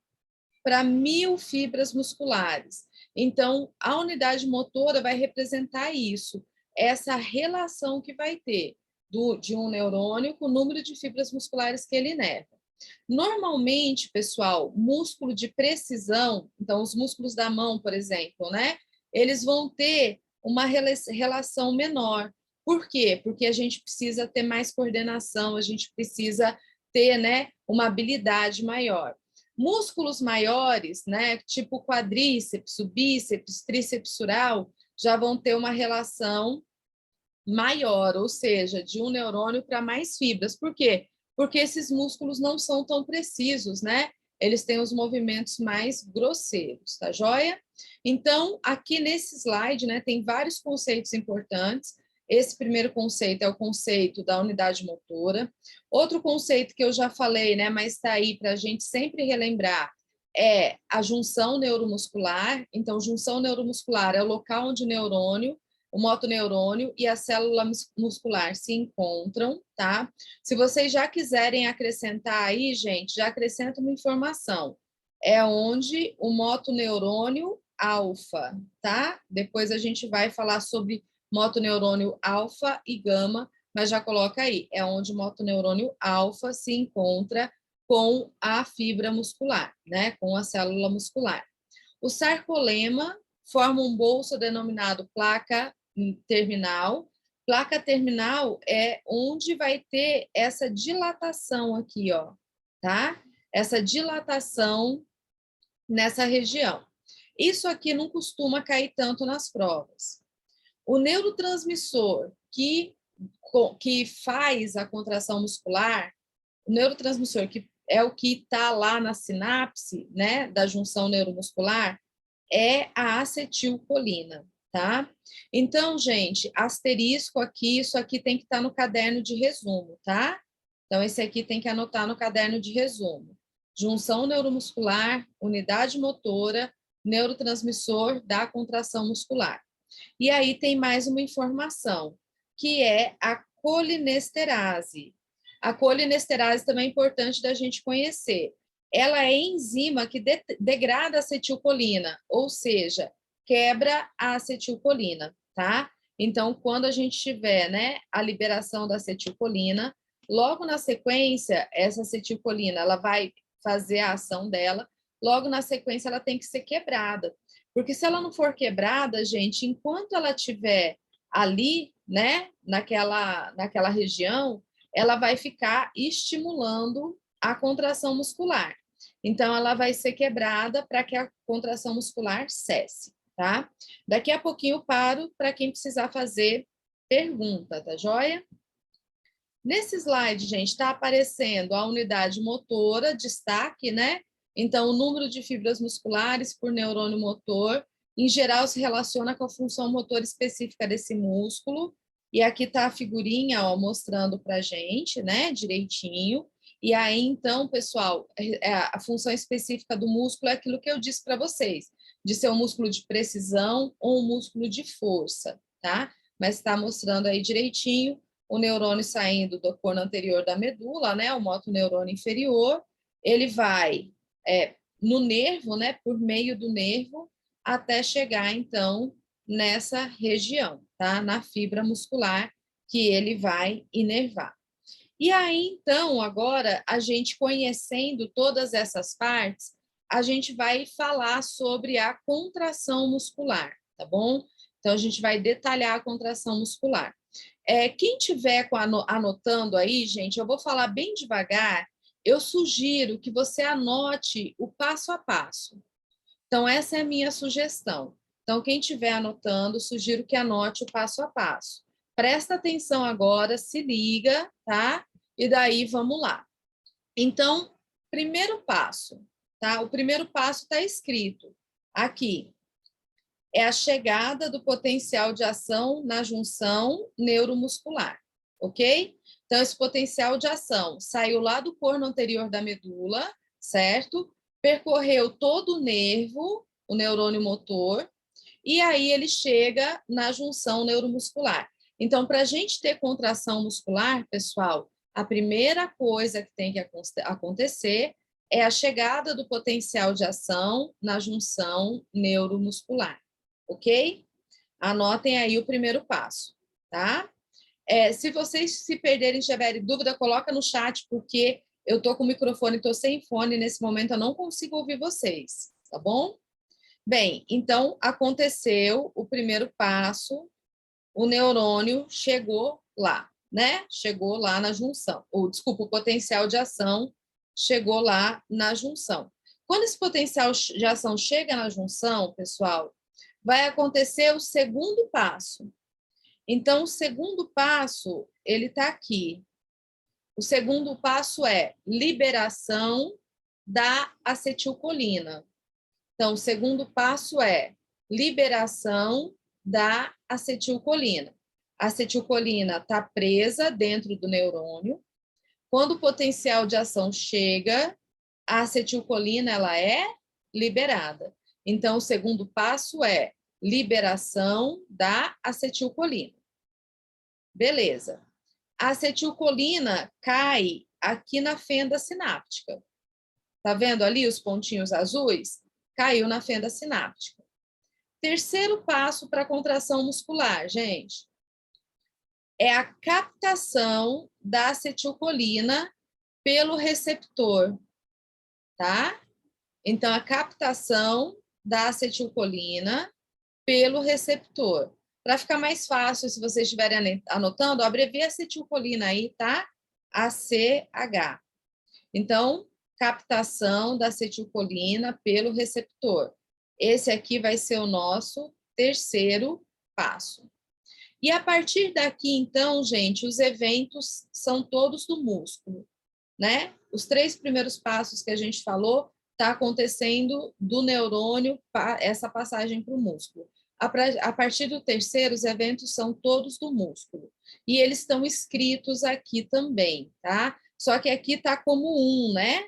para 1000 fibras musculares. Então, a unidade motora vai representar isso, essa relação que vai ter de um neurônio com o número de fibras musculares que ele inerva. Normalmente, pessoal, músculo de precisão, então os músculos da mão, por exemplo, né? Eles vão ter uma relação menor. Por quê? Porque a gente precisa ter mais coordenação, a gente precisa ter, né, uma habilidade maior. Músculos maiores, né, tipo quadríceps, o bíceps, tríceps sural, já vão ter uma relação maior, ou seja, de um neurônio para mais fibras. Por quê? Porque esses músculos não são tão precisos, né? Eles têm os movimentos mais grosseiros, tá joia? Então, aqui nesse slide, né, tem vários conceitos importantes. Esse primeiro conceito é o conceito da unidade motora. Outro conceito que eu já falei, né, mas está aí para a gente sempre relembrar, é a junção neuromuscular. Então, junção neuromuscular é o local onde o neurônio, o motoneurônio e a célula muscular se encontram, tá? Se vocês já quiserem acrescentar aí, gente, já acrescenta uma informação. É onde o motoneurônio alfa, tá? Depois a gente vai falar sobre motoneurônio alfa e gama, mas já coloca aí, é onde o motoneurônio alfa se encontra com a fibra muscular, né? Com a célula muscular. O sarcolema forma um bolso denominado placa terminal. Placa terminal é onde vai ter essa dilatação aqui, ó, tá? Essa dilatação nessa região. Isso aqui não costuma cair tanto nas provas. O neurotransmissor que faz a contração muscular, o neurotransmissor que é o que está lá na sinapse, né, da junção neuromuscular, é a acetilcolina, tá? Então, gente, asterisco aqui, isso aqui tem que estar no caderno de resumo, tá? Então, esse aqui tem que anotar no caderno de resumo. Junção neuromuscular, unidade motora, neurotransmissor da contração muscular. E aí tem mais uma informação, que é a colinesterase. A colinesterase também é importante da gente conhecer. Ela é enzima que degrada a acetilcolina, ou seja, quebra a acetilcolina, tá? Então, quando a gente tiver, né, a liberação da acetilcolina, logo na sequência, essa acetilcolina, ela vai fazer a ação dela, logo na sequência ela tem que ser quebrada. Porque se ela não for quebrada, gente, enquanto ela estiver ali, né, naquela região, ela vai ficar estimulando a contração muscular. Então, ela vai ser quebrada para que a contração muscular cesse, tá? Daqui a pouquinho eu paro para quem precisar fazer pergunta, tá joia? Nesse slide, gente, está aparecendo a unidade motora, destaque, né? Então, o número de fibras musculares por neurônio motor, em geral, se relaciona com a função motora específica desse músculo. E aqui está a figurinha, ó, mostrando para a gente, né, direitinho. E aí, então, pessoal, a função específica do músculo é aquilo que eu disse para vocês, de ser um músculo de precisão ou um músculo de força, tá? Mas está mostrando aí direitinho o neurônio saindo do corno anterior da medula, né, o motoneurônio inferior, ele vai no nervo, né, por meio do nervo, até chegar, então, nessa região, tá? Na fibra muscular que ele vai inervar. E aí, então, agora, a gente conhecendo todas essas partes, a gente vai falar sobre a contração muscular, tá bom? Então, a gente vai detalhar a contração muscular. Quem tiver anotando aí, gente, eu vou falar bem devagar, eu sugiro que você anote o passo a passo. Então, essa é a minha sugestão. Então, quem estiver anotando, sugiro que anote o passo a passo. Presta atenção agora, se liga, tá? E daí vamos lá. Então, primeiro passo, tá? O primeiro passo está escrito aqui. É a chegada do potencial de ação na junção neuromuscular, ok? Então, esse potencial de ação saiu lá do corno anterior da medula, certo? Percorreu todo o nervo, o neurônio motor, e aí ele chega na junção neuromuscular. Então, para a gente ter contração muscular, pessoal, a primeira coisa que tem que acontecer é a chegada do potencial de ação na junção neuromuscular, ok? Anotem aí o primeiro passo, tá? Se vocês se perderem, tiverem dúvida, coloca no chat, porque eu estou com o microfone, estou sem fone, nesse momento eu não consigo ouvir vocês, tá bom? Bem, então aconteceu o primeiro passo, o neurônio chegou lá, né? Chegou lá na junção. Desculpa, o potencial de ação chegou lá na junção. Quando esse potencial de ação chega na junção, pessoal, vai acontecer o segundo passo. Então, o segundo passo, ele está aqui. O segundo passo é liberação da acetilcolina. Então, o segundo passo é liberação da acetilcolina. A acetilcolina está presa dentro do neurônio. Quando o potencial de ação chega, a acetilcolina ela é liberada. Então, o segundo passo é liberação da acetilcolina. Beleza. A acetilcolina cai aqui na fenda sináptica. Tá vendo ali os pontinhos azuis? Caiu na fenda sináptica. Terceiro passo para a contração muscular, gente, é a captação da acetilcolina pelo receptor, tá? Então, a captação da acetilcolina pelo receptor. Para ficar mais fácil, se vocês estiverem anotando, abrevia acetilcolina aí, tá? ACH. Então, captação da acetilcolina pelo receptor. Esse aqui vai ser o nosso terceiro passo. E a partir daqui, então, gente, os eventos são todos do músculo, né? Os 3 primeiros passos que a gente falou, está acontecendo do neurônio, essa passagem para o músculo. A partir do terceiro, os eventos são todos do músculo. E eles estão escritos aqui também, tá? Só que aqui está como 1, né?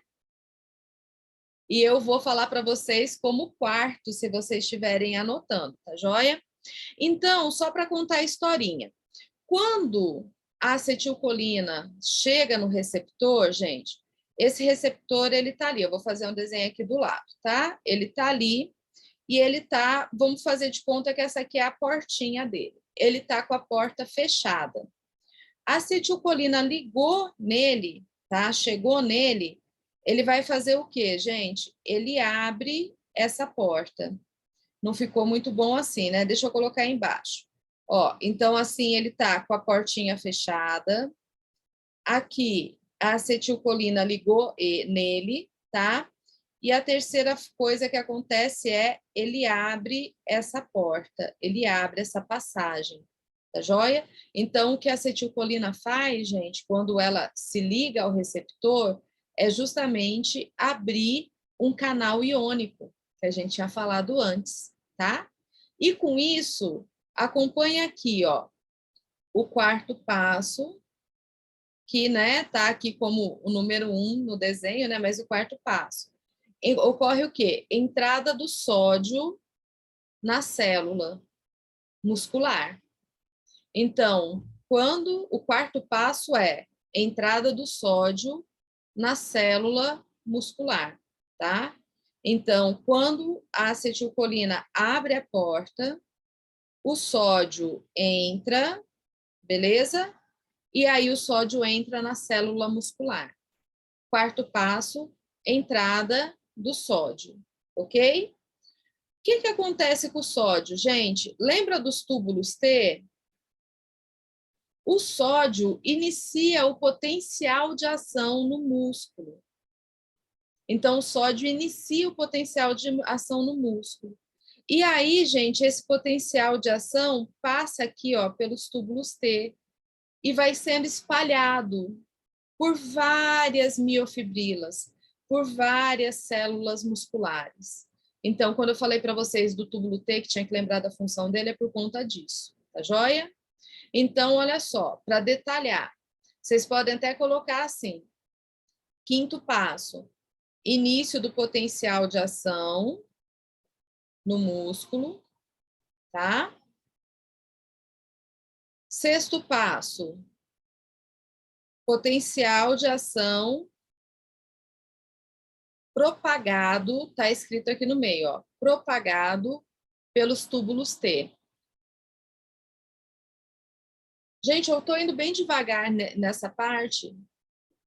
E eu vou falar para vocês como quarto, se vocês estiverem anotando, tá joia? Então, só para contar a historinha. Quando a acetilcolina chega no receptor, gente, esse receptor, ele tá ali. Eu vou fazer um desenho aqui do lado, tá? Ele tá ali e ele tá, vamos fazer de conta que essa aqui é a portinha dele. Ele tá com a porta fechada. A acetilcolina ligou nele, tá? Chegou nele, ele vai fazer o quê, gente? Ele abre essa porta. Não ficou muito bom assim, né? Deixa eu colocar aí embaixo. Ó, então, assim, ele tá com a portinha fechada. Aqui, a acetilcolina ligou nele, tá? E a terceira coisa que acontece é ele abre essa porta, ele abre essa passagem, tá joia? Então, o que a acetilcolina faz, gente, quando ela se liga ao receptor, é justamente abrir um canal iônico, que a gente tinha falado antes, tá? E com isso, acompanha aqui, ó. o quarto passo, que, né, tá aqui como o número 1 no desenho, né, mas o quarto passo. Ocorre o quê? Entrada do sódio na célula muscular. Então, quando o quarto passo é entrada do sódio na célula muscular, tá? Então, quando a acetilcolina abre a porta, o sódio entra, beleza? E aí o sódio entra na célula muscular. Quarto passo, entrada do sódio, ok? O que acontece com o sódio, gente? Lembra dos túbulos T? O sódio inicia o potencial de ação no músculo. Então, o sódio inicia o potencial de ação no músculo. E aí, gente, esse potencial de ação passa aqui, ó, pelos túbulos T e vai sendo espalhado por várias miofibrilas, por várias células musculares. Então, quando eu falei para vocês do túbulo T, que tinha que lembrar da função dele, é por conta disso, tá joia? Então, olha só, para detalhar, vocês podem até colocar assim: quinto passo, início do potencial de ação no músculo, tá? Sexto passo, potencial de ação propagado, tá escrito aqui no meio, ó, propagado pelos túbulos T. Gente, eu tô indo bem devagar nessa parte.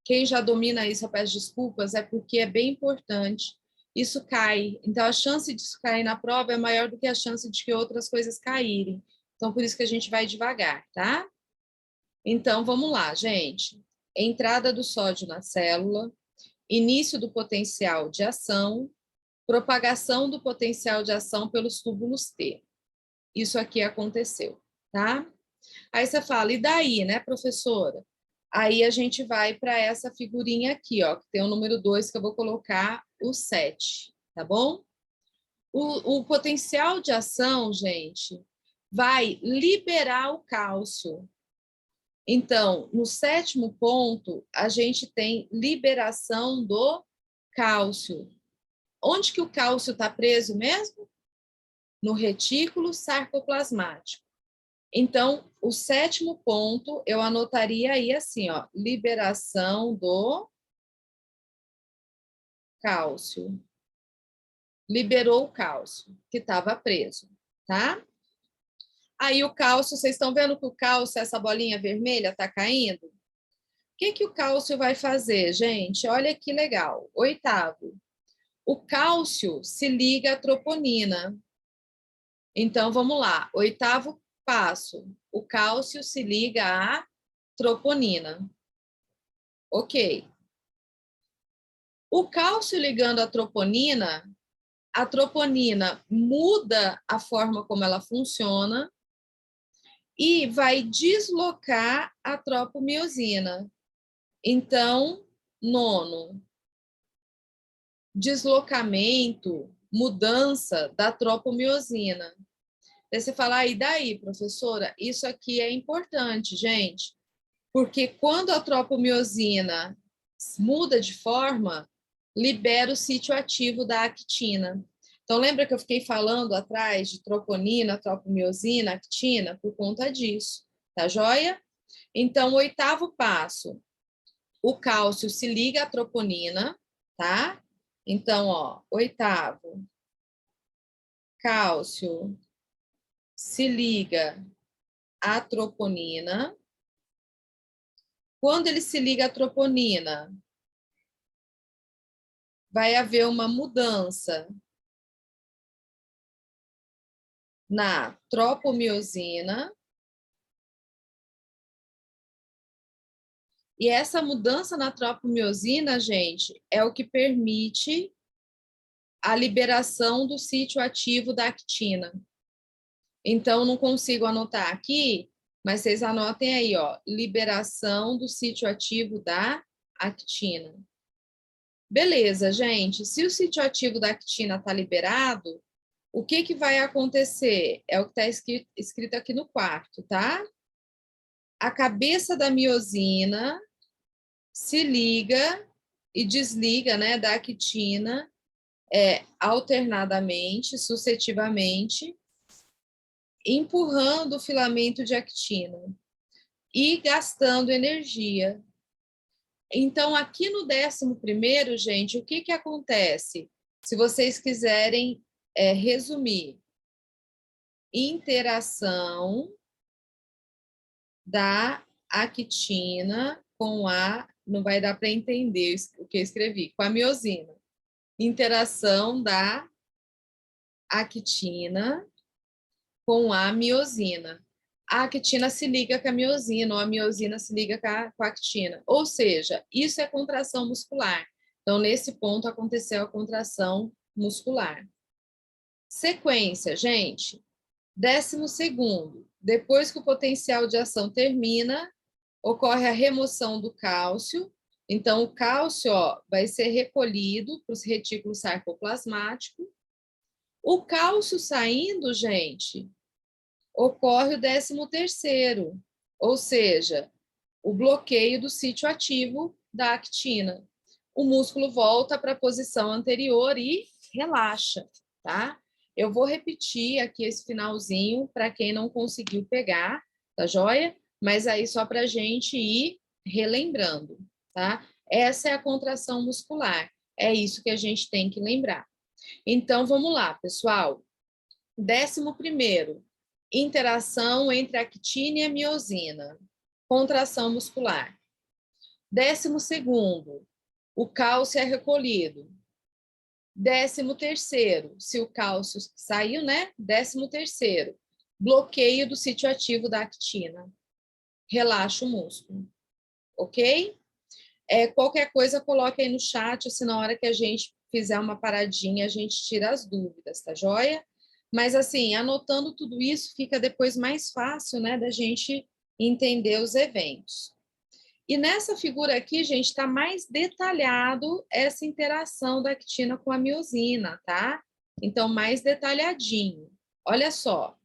Quem já domina isso, eu peço desculpas, é porque é bem importante. Isso cai. Então, a chance disso cair na prova é maior do que a chance de que outras coisas caírem. Então, por isso que a gente vai devagar, tá? Então, vamos lá, gente. Entrada do sódio na célula, início do potencial de ação, propagação do potencial de ação pelos túbulos T. Isso aqui aconteceu, tá? Aí você fala, e daí, né, professora? Aí a gente vai para essa figurinha aqui, ó, que tem o número 2, que eu vou colocar o 7, tá bom? O potencial de ação, gente, vai liberar o cálcio. Então, no sétimo ponto, a gente tem liberação do cálcio. Onde que o cálcio está preso mesmo? No retículo sarcoplasmático. Então, o sétimo ponto, eu anotaria aí assim, ó, liberação do cálcio. Liberou o cálcio, que estava preso, tá? Aí o cálcio, vocês estão vendo que o cálcio, essa bolinha vermelha, está caindo? O que o cálcio vai fazer, gente? Olha que legal. Oitavo, o cálcio se liga à troponina. Então, vamos lá. Oitavo passo, o cálcio se liga à troponina. Ok. O cálcio ligando à troponina, a troponina muda a forma como ela funciona e vai deslocar a tropomiosina. Então, nono, deslocamento, mudança da tropomiosina. Aí você fala, e daí, professora? Isso aqui é importante, gente, porque quando a tropomiosina muda de forma, libera o sítio ativo da actina. Então, lembra que eu fiquei falando atrás de troponina, tropomiosina, actina? Por conta disso, tá joia? Então, o oitavo passo, o cálcio se liga à troponina, tá? Então, ó, oitavo, cálcio se liga à troponina. Quando ele se liga à troponina, vai haver uma mudança na tropomiosina. E essa mudança na tropomiosina, gente, é o que permite a liberação do sítio ativo da actina. Então, não consigo anotar aqui, mas vocês anotem aí, ó, liberação do sítio ativo da actina. Beleza, gente. Se o sítio ativo da actina está liberado, o que vai acontecer? É o que está escrito aqui no quarto, tá? a cabeça da miosina se liga e desliga, né, da actina alternadamente, sucessivamente, empurrando o filamento de actina e gastando energia. Então, aqui no 11º, gente, o que acontece? Se vocês quiserem resumir, interação da actina com não vai dar para entender o que eu escrevi, com a miosina. Interação da actina com a miosina. A actina se liga com a miosina, ou a miosina se liga com a actina. Ou seja, isso é contração muscular. Então, nesse ponto, aconteceu a contração muscular. Sequência, gente. 12º, depois que o potencial de ação termina, ocorre a remoção do cálcio. Então, o cálcio vai ser recolhido para os retículos sarcoplasmáticos. O cálcio saindo, gente, ocorre o 13º, ou seja, o bloqueio do sítio ativo da actina. O músculo volta para a posição anterior e relaxa, tá? Eu vou repetir aqui esse finalzinho para quem não conseguiu pegar, tá joia? Mas aí só para a gente ir relembrando, tá? Essa é a contração muscular. É isso que a gente tem que lembrar. Então, vamos lá, pessoal. 11º, interação entre a actina e a miosina. Contração muscular. 12º, o cálcio é recolhido. 13º, se o cálcio saiu, né? 13º, bloqueio do sítio ativo da actina. Relaxa o músculo. Ok? Qualquer coisa, coloque aí no chat, ou se na hora que a gente fizer uma paradinha, a gente tira as dúvidas, tá joia? Mas, assim, anotando tudo isso, fica depois mais fácil, né, da gente entender os eventos. E nessa figura aqui, gente, está mais detalhado essa interação da actina com a miosina, tá? Então, mais detalhadinho. Olha só.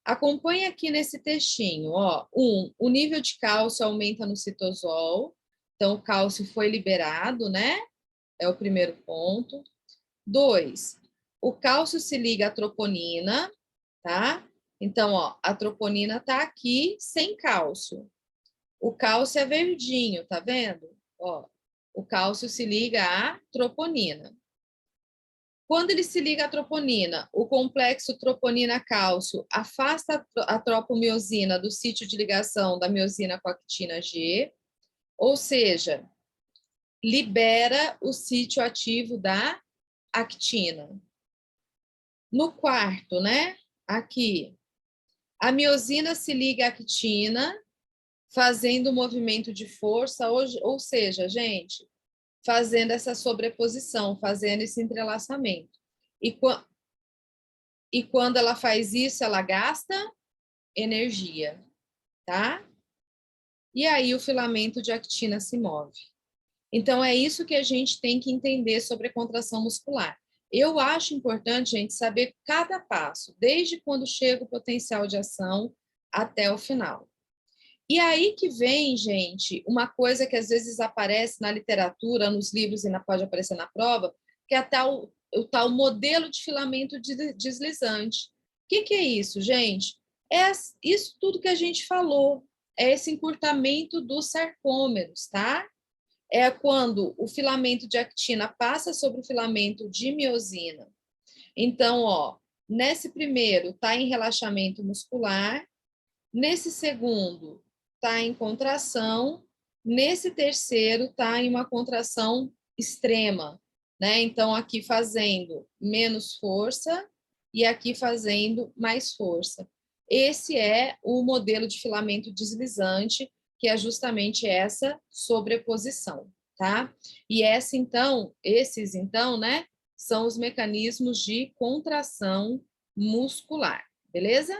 Acompanhe aqui nesse textinho, ó. O nível de cálcio aumenta no citosol. Então, o cálcio foi liberado, né? É o primeiro ponto. 2, o cálcio se liga à troponina, tá? Então, ó, a troponina tá aqui sem cálcio. O cálcio é verdinho, tá vendo? Ó, o cálcio se liga à troponina. Quando ele se liga à troponina, o complexo troponina-cálcio afasta a tropomiosina do sítio de ligação da miosina com a actina G, ou seja, libera o sítio ativo da actina. No quarto, né? Aqui, a miosina se liga à actina, fazendo o movimento de força, ou seja, gente, fazendo essa sobreposição, fazendo esse entrelaçamento. E quando ela faz isso, ela gasta energia, tá? E aí o filamento de actina se move. Então, é isso que a gente tem que entender sobre a contração muscular. Eu acho importante, gente, saber cada passo, desde quando chega o potencial de ação até o final. E aí que vem, gente, uma coisa que às vezes aparece na literatura, nos livros e pode aparecer na prova, que é o tal modelo de filamento deslizante. O que é isso, gente? É isso tudo que a gente falou, é esse encurtamento dos sarcômeros, tá? É quando o filamento de actina passa sobre o filamento de miosina. Então, ó, nesse primeiro está em relaxamento muscular, nesse segundo está em contração, nesse terceiro está em uma contração extrema, né? Então, aqui fazendo menos força e aqui fazendo mais força. Esse é o modelo de filamento deslizante, que é justamente essa sobreposição, tá? E esses então, né, são os mecanismos de contração muscular, beleza?